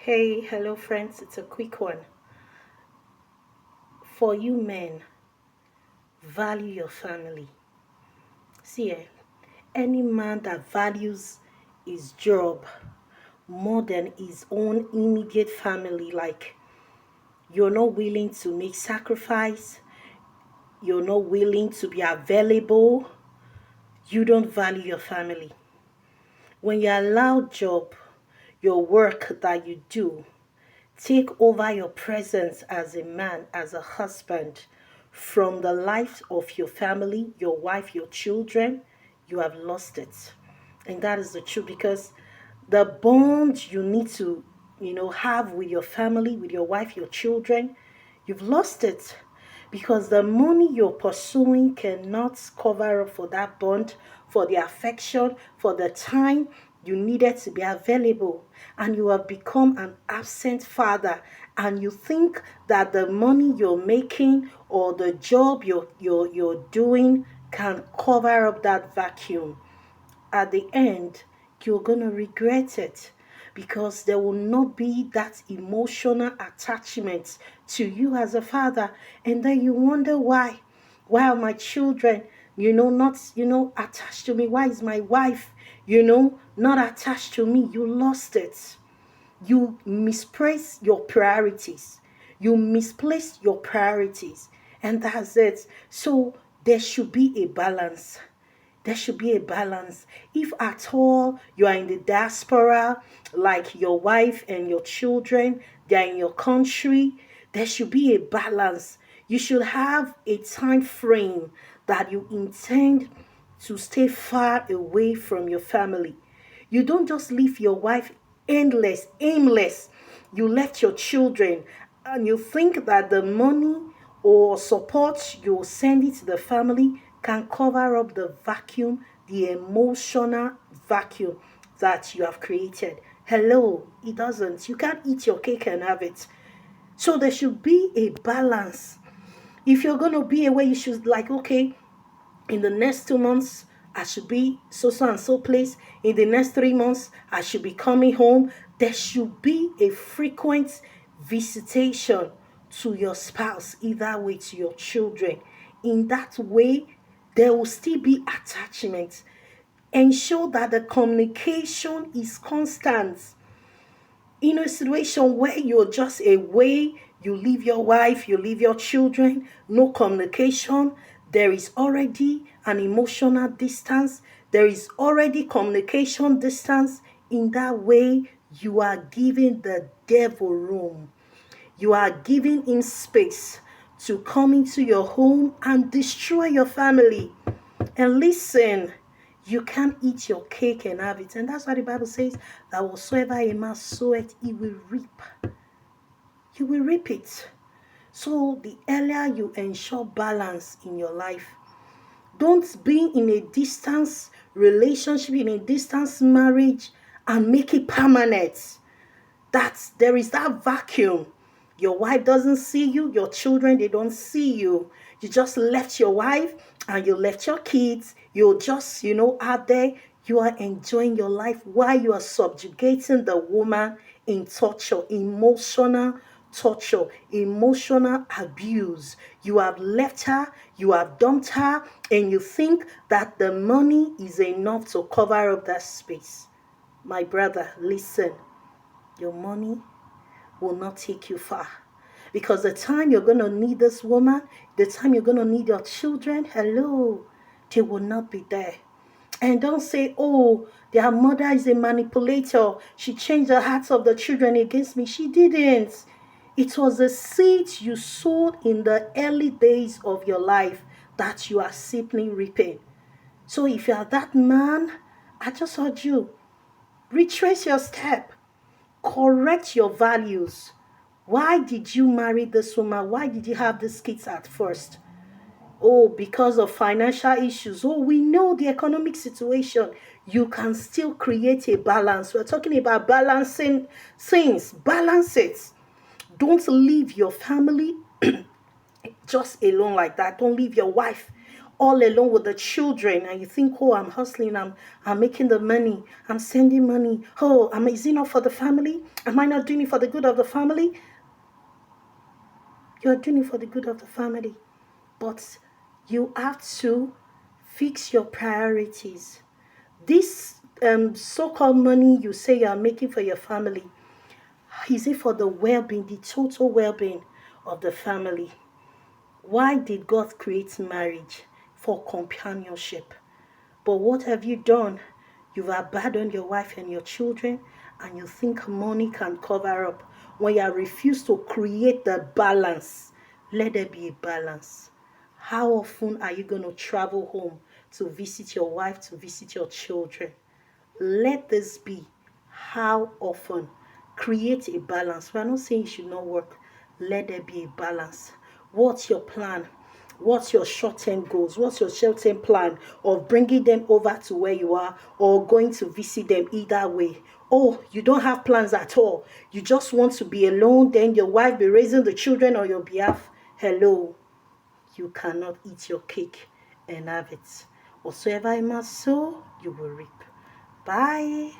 Hey, hello friends, it's a quick one. For you men, value your family. See, any man that values his job more than his own immediate family, like you're not willing to make sacrifice, you're not willing to be available, you don't value your family. When you allow job, your work that you do, take over your presence as a man, as a husband, from the life of your family, your wife, your children, you have lost it. And that is the truth because the bond you need to, have with your family, with your wife, your children, you've lost it because the money you're pursuing cannot cover up for that bond, for the affection, for the time you needed to be available. And you have become an absent father, and you think that the money you're making or the job you're doing can cover up that vacuum. At the end, you're going to regret it because there will not be that emotional attachment to you as a father. And then you wonder why. Why are my children, not, attached to me? Why is my wife, not attached to me? You lost it. You misplace your priorities. You misplace your priorities. And that's it. So there should be a balance. There should be a balance. If at all you are in the diaspora, like your wife and your children, they're in your country, there should be a balance. You should have a time frame that you intend to stay far away from your family. You don't just leave your wife endless, aimless. You left your children and you think that the money or support you send it to the family can cover up the vacuum, the emotional vacuum that you have created. Hello, it doesn't. You can't eat your cake and have it. So there should be a balance. If you're going to be away, you should okay, in the next 2 months, I should be so and so place. In the next 3 months, I should be coming home. There should be a frequent visitation to your spouse, either way to your children. In that way, there will still be attachment. Ensure that the communication is constant. In a situation where you're just away, you leave your wife, you leave your children, no communication, there is already an emotional distance, there is already communication distance. In that way, you are giving the devil room. You are giving him space to come into your home and destroy your family. And listen, you can't eat your cake and have it. And that's why the Bible says that whatsoever a man soweth, he will reap. You will reap it. So the earlier you ensure balance in your life, don't be in a distance relationship, in a distance marriage, and make it permanent. There is that vacuum. Your wife doesn't see you, your children, they don't see you. You just left your wife and you left your kids. You're just, out there. You are enjoying your life while you are subjugating the woman in torture, emotional abuse. You have left her, you have dumped her, and you think that the money is enough to cover up that space. My brother, listen, your money will not take you far. Because the time you're going to need this woman, the time you're going to need your children, hello, they will not be there. And don't say, oh, their mother is a manipulator. She changed the hearts of the children against me. She didn't. It was the seeds you sowed in the early days of your life that you are simply reaping. So if you are that man, I just urge you, retrace your step. Correct your values. Why did you marry this woman? Why did you have these kids at first? Oh, because of financial issues. Oh, we know the economic situation. You can still create a balance. We're talking about balancing things. Balance it. Don't leave your family just alone like that. Don't leave your wife all alone with the children, and you think, oh, I'm hustling, I'm making the money, I'm sending money. Oh, is it not for the family? Am I not doing it for the good of the family? You're doing it for the good of the family. But you have to fix your priorities. This so-called money you say you are making for your family, is it for the well-being, the total well-being of the family? Why did God create marriage? For companionship. But what have you done? You've abandoned your wife and your children, and you think money can cover up. When you refuse to create the balance, let there be a balance. How often are you going to travel home to visit your wife, to visit your children? Let this be. How often? Create a balance. We're not saying it should not work. Let there be a balance. What's your plan? What's your short-term goals? What's your short-term plan of bringing them over to where you are or going to visit them either way? Oh, you don't have plans at all. You just want to be alone, then your wife be raising the children on your behalf. Hello, you cannot eat your cake and have it. Whatsoever you must sow, you will reap. Bye.